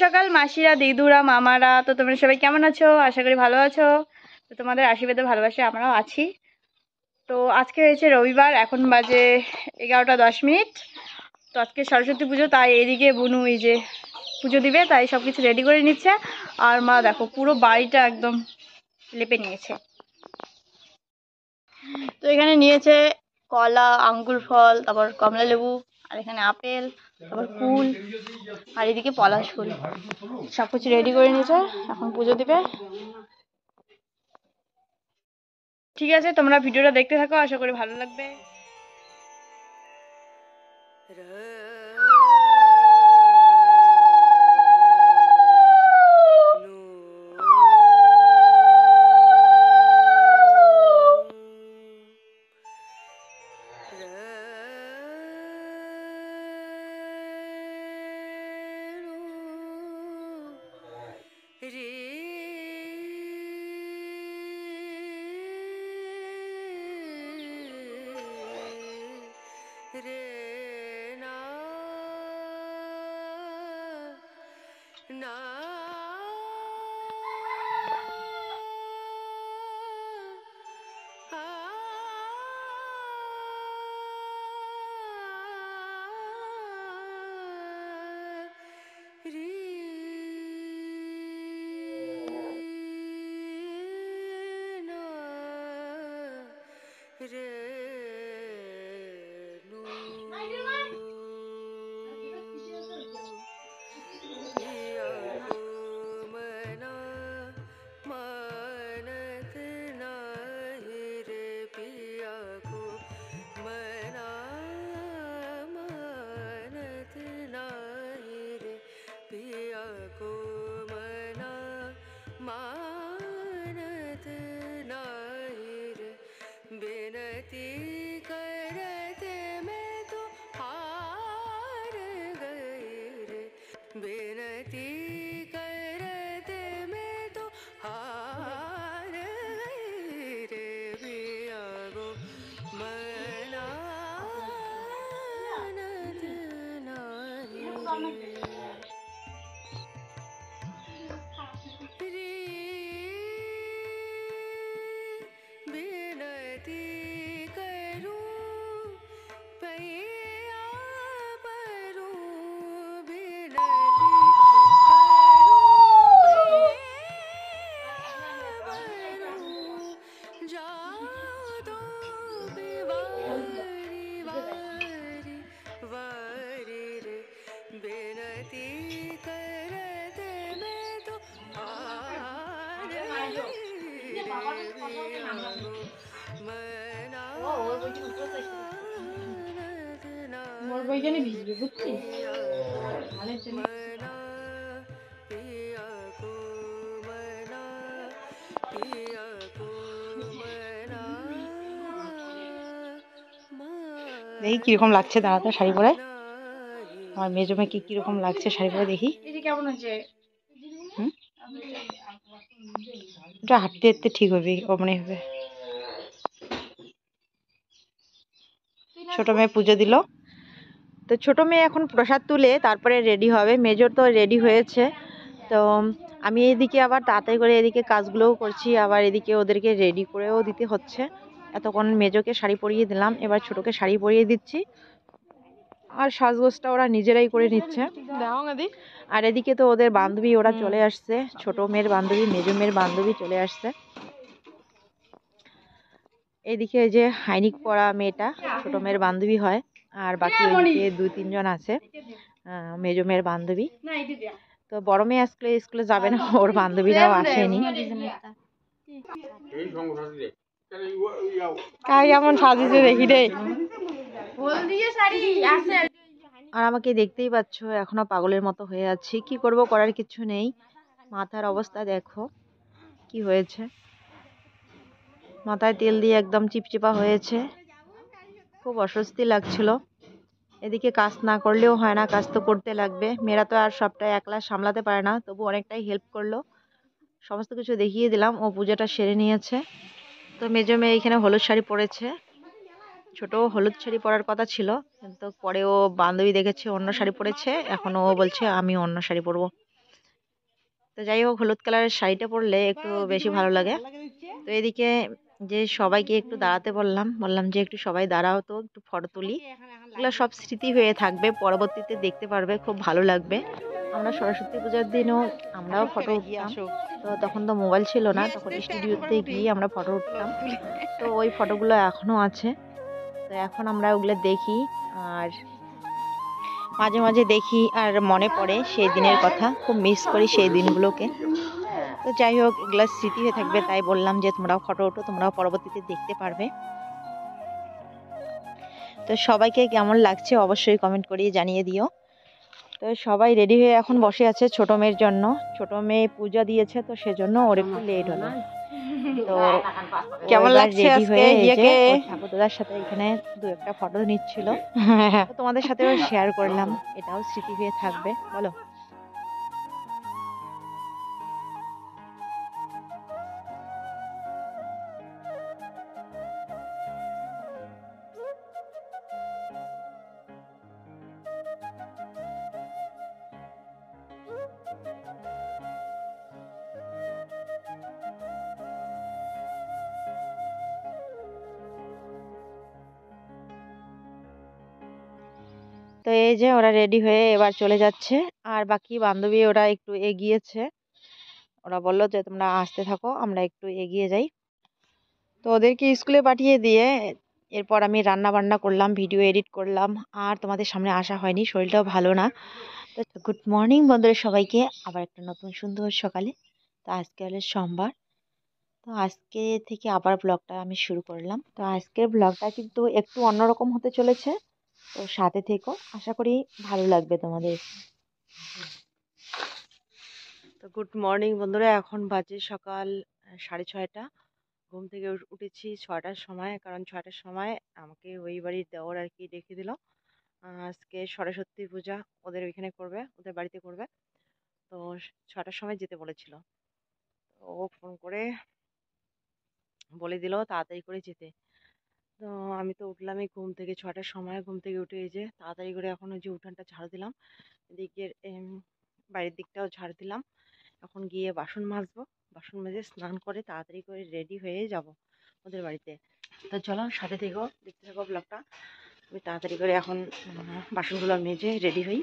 সকাল মাসিরা, দিদুরা, মামারা, তো তোমরা সবাই কেমন আছো? আশা করি ভালো আছো। তো তোমাদের আশীর্বাদে ভালোবাসে আমরাও আছি। তো আজকে হয়েছে রবিবার, এখন বাজে 11টা 10 মিনিট। তো আজকে সরস্বতী পুজো, তাই এদিকে বুনু এই যে পুজো দিবে, তাই সব কিছু রেডি করে নিচ্ছে। আর মা দেখো পুরো বাড়িটা একদম লেপে নিয়েছে। তো এখানে নিয়েছে কলা, আঙ্গুর ফল, তারপর কমলা লেবু, আর এখানে আপেল, তারপর কুল, আর এদিকে পলাশ ফুল। সব কিছু রেডি করে নিয়েছে, এখন পুজো দিবে। ঠিক আছে, তোমরা ভিডিওটা দেখতে থাকো, আশা করি ভালো লাগবে। মোর বইখানে ভিজবে, বুঝছিস? দেখি কিরকম লাগছে দাঁড়াতে শাড়ি পরে। আমার মেজো মেয়েকে কিরকম লাগছে শাড়ি পরে দেখি। কেমন আছে? ওটা হাঁটতে হাঁটতে ঠিক হবে, অমনি হবে। ছোট মেয়ে পুজো দিল, তো ছোট মেয়ে এখন প্রসাদ তুলে তারপরে রেডি হবে। মেজর তো রেডি হয়েছে, তো আমি এদিকে আবার তাড়াতাড়ি করে এদিকে কাজগুলোও করছি, আবার এদিকে ওদেরকে রেডি করেও দিতে হচ্ছে। এতক্ষণ মেজোকে শাড়ি পরিয়ে দিলাম, এবার ছোটকে শাড়ি পরিয়ে দিচ্ছি। আর সাজগোজটা ওরা নিজেরাই করে নিচ্ছে। আর এদিকে তো ওদের বান্ধবী ওরা চলে আসছে, ছোট মেয়ের বান্ধবী, মেজো মেয়ের বান্ধবী চলে আসছে। এদিকে যে হাইনিক পরা মেয়েটা ছোট মেয়ের বান্ধবী হয়, আর বাকি ওইদিকে 2-3 জন আছে মেজো মেয়ের বান্ধবী। তো বড় মেয়ে আজকে স্কুলে যাবে না, ওর বান্ধবীরাও আসেনি। কাই কেমন সাজিয়েছে দেখি রে। আর আমাকে দেখতেই পাচ্ছ, এখনো পাগলের মতো হয়ে আছি। কি করব, করার কিছু নেই। মাথার অবস্থা দেখো কি হয়েছে, মাথায় তেল দিয়ে একদম চিপচিপা হয়েছে, খুব অস্বস্তি লাগছিল। এদিকে কাজ না করলেও হয় না, কাজ তো করতে লাগবে। মেয়েরা তো আর সবটা একলা সামলাতে পারে না, তবু অনেকটাই হেল্প করলো। সমস্ত কিছু দেখিয়ে দিলাম, ও পূজাটা সেরে নিয়েছে। তো মেজো মেয়ে এখানে হলুদ শাড়ি পরেছে, ছোট হলুদ শাড়ি পরার কথা ছিল, কিন্তু পরে ও বান্ধবী দেখেছে অন্য শাড়ি পরেছে, এখন ও বলছে আমি অন্য শাড়ি পরবো। তো যাই হোক, হলুদ কালারের শাড়িটা পরলে একটু বেশি ভালো লাগে। তো এদিকে যে সবাইকে একটু দাঁড়াতে বললাম যে একটু সবাই দাঁড়াও, তো একটু ফটো তুলি। এগুলো সব স্মৃতি হয়ে থাকবে, পরবর্তীতে দেখতে পারবে, খুব ভালো লাগবে। আমরা সরস্বতী পূজার দিনও আমরাও ফটো উঠতাম। তো তখন তো মোবাইল ছিল না, তখন স্টুডিওতে গিয়ে আমরা ফটো উঠতাম। তো ওই ফটোগুলো এখনো আছে। তো এখন আমরা ওগুলো দেখি, আর মাঝে মাঝে দেখি আর মনে পড়ে সেই দিনের কথা, খুব মিস করি সেই দিনগুলোকে। তো যাই হোক, এগুলা স্মৃতি হয়ে থাকবে, তাই বললাম যে তোমরাও ফটো ওঠো, তোমরাও পরবর্তীতে দেখতে পারবে। তো সবাইকে কেমন লাগছে অবশ্যই কমেন্ট করিয়ে জানিয়ে দিও। তো সবাই রেডি হয়ে এখন বসে আছে ছোট মেয়ের জন্য। ছোট মেয়ে পূজা দিয়েছে, তো সেজন্য ওর একটু লেট হলো। তো কেমন লাগছে রেডি হয়ে ঠাকুরদার সাথে এখানে দু একটা ফটো নিচ্ছিল, তো তোমাদের সাথেও শেয়ার করলাম, এটাও স্মৃতি হয়ে থাকবে। বলো। তো এই যে ওরা রেডি হয়ে এবার চলে যাচ্ছে, আর বাকি বান্ধবী ওরা একটু এগিয়েছে। ওরা বললো যে তোমরা আসতে থাকো, আমরা একটু এগিয়ে যাই। তো ওদেরকে স্কুলে পাঠিয়ে দিয়ে এরপর আমি রান্না বান্না করলাম, ভিডিও এডিট করলাম, আর তোমাদের সামনে আসা হয়নি, শরীরটাও ভালো না। তো গুড মর্নিং বন্ধুরা সবাইকে, আবার একটা নতুন সুন্দর সকালে। তো আজকে হলো সোমবার। তো আজকে থেকে আবার ব্লগটা আমি শুরু করলাম। তো আজকের ব্লগটা কিন্তু একটু অন্যরকম হতে চলেছে, তো সাথে থেকো, আশা করি ভালো লাগবে তোমাদের। তো গুড মর্নিং বন্ধুরা, এখন বাজে সকাল 6:30। ঘুম থেকে উঠেছি 6টার সময়, কারণ 6টার সময় আমাকে ওই বাড়ির দেওর আর কি ডেকে দিল। আজকে সরস্বতী পূজা ওদের ওইখানে করবে, ওদের বাড়িতে করবে। তো 6টার সময় যেতে বলেছিল। তো ও ফোন করে বলে দিল তাড়াতাড়ি করে যেতে। তো আমি তো উঠলামই ঘুম থেকে 6টার সময়, ঘুম থেকে উঠে এই যে তাড়াতাড়ি করে এখন ওই যে উঠানটা ঝাড়ু দিলাম, এদিকের বাড়ির দিকটাও ঝাড়ু দিলাম। এখন গিয়ে বাসন মাজবো, বাসন মেজে স্নান করে তাড়াতাড়ি করে রেডি হয়ে যাব ওদের বাড়িতে। তো চলো সাথে থেকো, দেখতে থাকো ব্লগটা। আমি তাড়াতাড়ি করে এখন বাসনগুলো মেজে রেডি হই।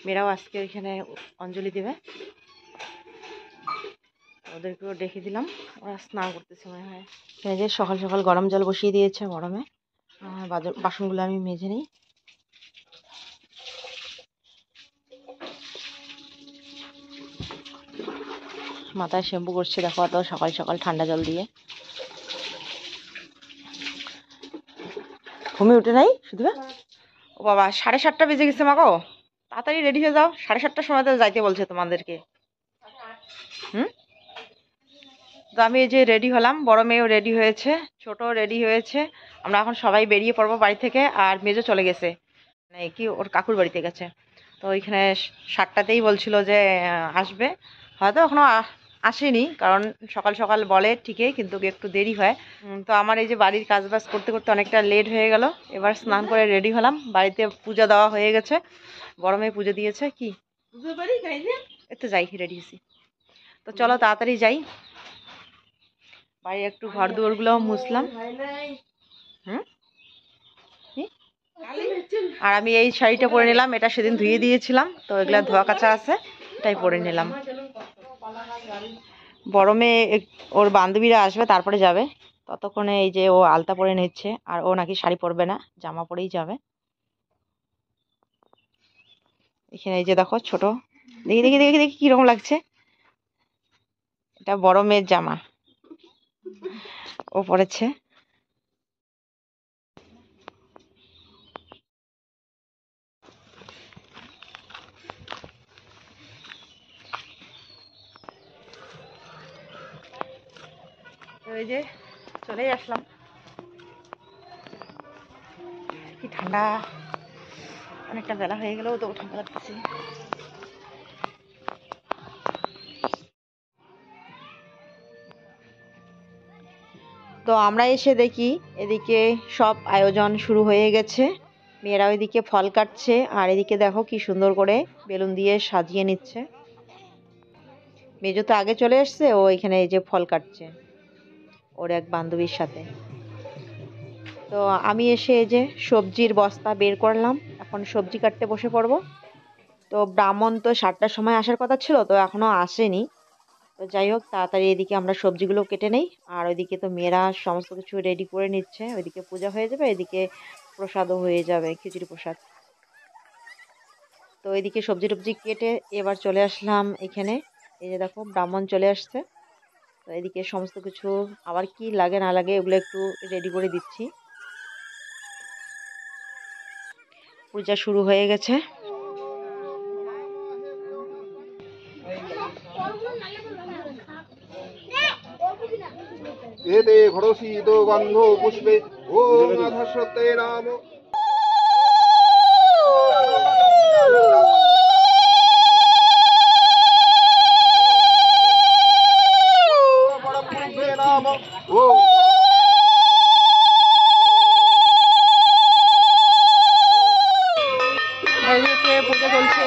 মেয়েরাও আজকে ওইখানে অঞ্জলি দেবে, ওদেরকেও ডেকে দিলাম, ওরা স্নান করতেছে মনে হয়। এখানে যে সকাল সকাল গরম জল বসিয়ে দিয়েছে গরমে, বাসনগুলো আমি মেজে নিই। মাথায় শ্যাম্পু করছে দেখো, তো সকাল সকাল ঠান্ডা জল দিয়ে। ঘুমিয়ে উঠে নাই শুধু। ও বাবা, 7:30 বেজে গেছে মা গো, তাড়াতাড়ি রেডি হয়ে যাও, 7:30টার সময় তো যাইতে বলছে তোমাদেরকে। তো আমি এই যে রেডি হলাম, বড় মেয়েও রেডি হয়েছে, ছোট রেডি হয়েছে। আমরা এখন সবাই বেরিয়ে পড়বো বাড়ি থেকে, আর মেজো চলে গেছে, মানে কি ওর কাকুর বাড়িতে গেছে। তো ওইখানে 7টাতেই বলছিল যে আসবে, হয়তো এখনো আসেনি, কারণ সকাল সকাল বলে ঠিকই, কিন্তু একটু দেরি হয়। তো আমার এই যে বাড়ির কাজ বাজ করতে করতে অনেকটা লেট হয়ে গেল। এবার স্নান করে রেডি হলাম, বাড়িতে পূজা দেওয়া হয়ে গেছে, বড় মেয়ে পুজো দিয়েছে। কি একটু যাই, রেডি হয়েছি। তো চলো তাড়াতাড়ি যাই, বাড়ি একটু ঘর দুয়ারগুলো মুছলাম। আর আমি এই শাড়িটা পরে নিলাম, এটা সেদিন ধুয়ে দিয়েছিলাম, তো এগুলা ধোয়া কাচা আছে, এটাই পরে নিলাম। বড় মেয়ে ওর বান্ধবীরা আসবে তারপরে যাবে, ততক্ষণে এই যে ও আলতা পরে নিচ্ছে, আর ও নাকি শাড়ি পরবে না, জামা পরেই যাবে। এখানে এই যে দেখো ছোট, দেখি দেখি দেখি দেখি কিরকম লাগছে, এটা বড় মেয়ের জামা, ও পরেছে। এই যে চলেই আসলাম, কি ঠান্ডা, অনেকটা বেলা হয়ে গেলেও তো ঠান্ডা লাগতেছে। তো আমরা এসে দেখি এদিকে সব আয়োজন শুরু হয়ে গেছে, মেয়েরা ওইদিকে ফল কাটছে, আর এদিকে দেখো কি সুন্দর করে বেলুন দিয়ে সাজিয়ে নিচ্ছে। মেজো তো আগে চলে এসছে, ও এখানে এই যে ফল কাটছে ওর এক বান্ধবীর সাথে। তো আমি এসে এই যে সবজির বস্তা বের করলাম, এখন সবজি কাটতে বসে পড়বো। তো ব্রাহ্মণ তো 7টার সময় আসার কথা ছিল, তো এখনো আসেনি। তো যাই হোক, তাড়াতাড়ি এদিকে আমরা সবজিগুলো কেটে নেই, আর ওইদিকে তো মেয়েরা সমস্ত কিছু রেডি করে নিচ্ছে। ওইদিকে পূজা হয়ে যাবে, এদিকে প্রসাদও হয়ে যাবে, খিচুড়ি প্রসাদ। তো এদিকে সবজি টবজি কেটে এবার চলে আসলাম এখানে। এই যে দেখো ব্রাহ্মণ চলে আসছে। তো এদিকে সমস্ত কিছু আবার কি লাগে না লাগে এগুলো একটু রেডি করে দিচ্ছি। পূজা শুরু হয়ে গেছে। एते घोषितो गन्धो पुष्पे ॐ अधश्रते नाम परमपुरुषे नाम ॐ এদিকে পূজা চলছে।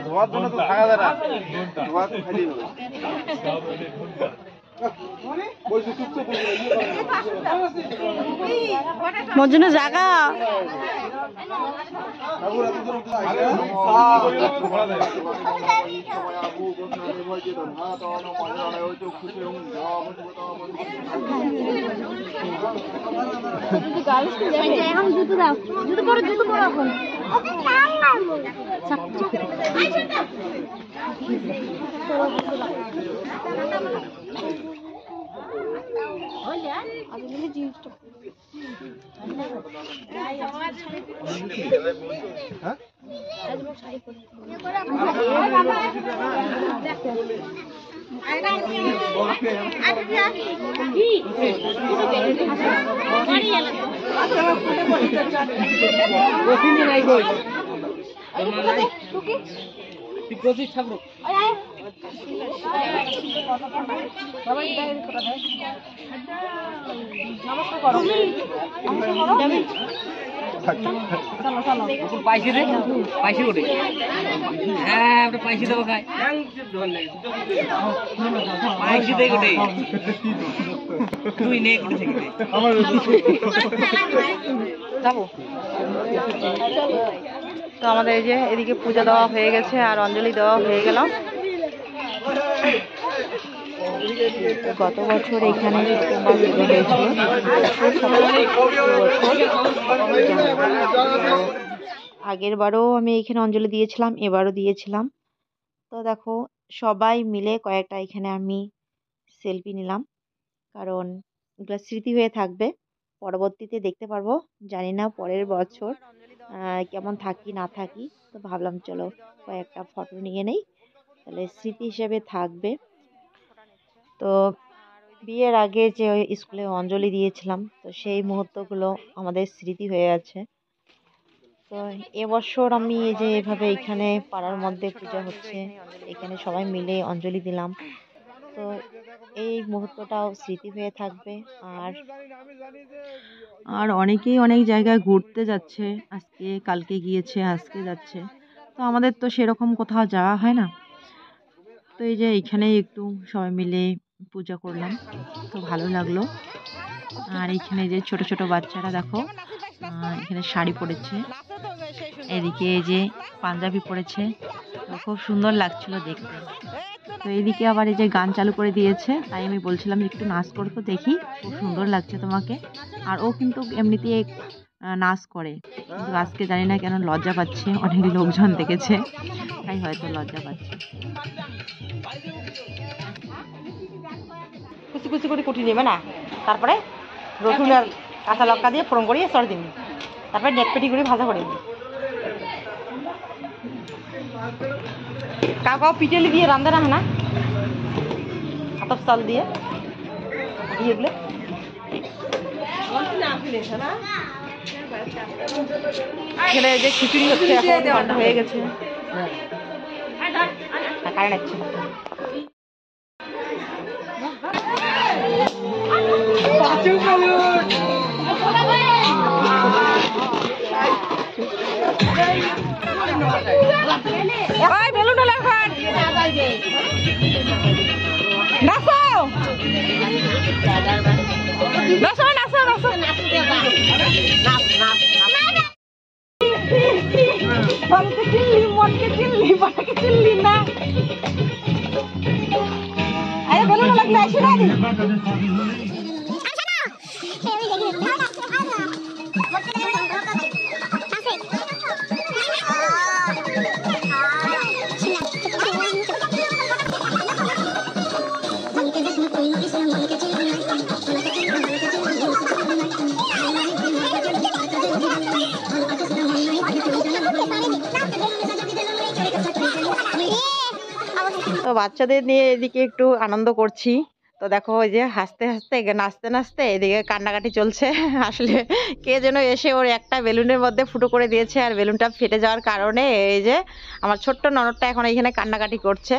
ধোয়ার জন্য তো থাকা যায় না, ধোয়া তো খালি মোর জন্য জায়গা এখন জুতো দাও, জুতো পরো, জুতো পরো এখন। পাইছি রে, পাইছি ওরে। হ্যাঁ, ওটা পাইছি দেবো খাই। পাইছি দে গোটে। তুই নে গোটে থেকে দে। যাবো। তো আমাদের এই যে এদিকে পূজা দেওয়া হয়ে গেছে আর অঞ্জলি দেওয়া হয়ে গেল। গত বছর এখানে আগের বারও আমি এখানে অঞ্জলি দিয়েছিলাম, এবারও দিয়েছিলাম। তো দেখো সবাই মিলে কয়েকটা এখানে আমি সেলফি নিলাম, কারণ এগুলো স্মৃতি হয়ে থাকবে, পরবর্তীতে দেখতে পারবো। জানি না পরের বছর কেমন থাকি না থাকি, তো ভাবলাম চলো কয়েকটা ফটো নিয়ে নেই, তাহলে স্মৃতি হিসেবে থাকবে। তো বিয়ের আগে যে ওই স্কুলে অঞ্জলি দিয়েছিলাম, তো সেই মুহূর্তগুলো আমাদের স্মৃতি হয়ে আছে। তো এবছর আমি এই যে এভাবে এখানে পাড়ার মধ্যে পূজা হচ্ছে, এখানে সবাই মিলে অঞ্জলি দিলাম, তো এই মুহূর্তটাও স্মৃতি হয়ে থাকবে। আর অনেকেই অনেক জায়গায় ঘুরতে যাচ্ছে, আজকে কালকে গিয়েছে, আজকে যাচ্ছে, তো আমাদের তো সেরকম কোথাও যাওয়া হয় না। তো এই যে এখানে একটু সবাই মিলে পূজা করলাম, তো ভালো লাগলো। আর এখানে যে ছোট ছোট বাচ্চারা দেখো এখানে শাড়ি পরেছে, এদিকে এই যে পাঞ্জাবি পরেছে, তো খুব সুন্দর লাগছিল দেখতে। তো এইদিকে আবার এই যে গান চালু করে দিয়েছে, তাই আমি বলছিলাম যে একটু নাচ করতো, দেখি খুব সুন্দর লাগছে তোমাকে। আর ও কিন্তু এমনিতেই নাচ করে, কিন্তু আজকে জানি না কেন লজ্জা পাচ্ছে, অনেক লোকজন দেখেছে তাই হয়তো লজ্জা পাচ্ছে। কুচি কুচি করে কুটি নেবে না, তারপরে রসুন আর কাঁচা লঙ্কা দিয়ে ফোড়ন করিয়ে সর দিবি, তারপরে নেটপেটি করে ভাজা করে দিবি। কাউ কাউ পিটেলি দিয়ে রান্ধে না না হাতপ চাল দিয়ে এগুলো এখানে যে খিচুড়ি হচ্ছে, এখন ঘন্টা হয়ে গেছে, কারেন্ট আসছে না। তো বাচ্চাদের নিয়ে এদিকে একটু আনন্দ করছি। তো দেখো ওই যে হাসতে হাসতে নাচতে নাচতে এদিকে কান্নাকাটি চলছে। আসলে কে যেন এসে ওর একটা বেলুনের মধ্যে ফুটো করে দিয়েছে, আর বেলুনটা ফেটে যাওয়ার কারণে এই যে আমার ছোট্ট ননদটা এখন এখানে কান্নাকাটি করছে।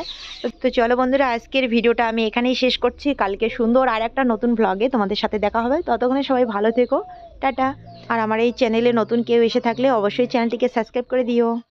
তো চলো বন্ধুরা, আজকের ভিডিওটা আমি এখানেই শেষ করছি। কালকে সুন্দর আর একটা নতুন ব্লগে তোমাদের সাথে দেখা হবে, ততক্ষণে সবাই ভালো থেকো, টাটা। আর আমার এই চ্যানেলে নতুন কেউ এসে থাকলে অবশ্যই চ্যানেলটিকে সাবস্ক্রাইব করে দিও।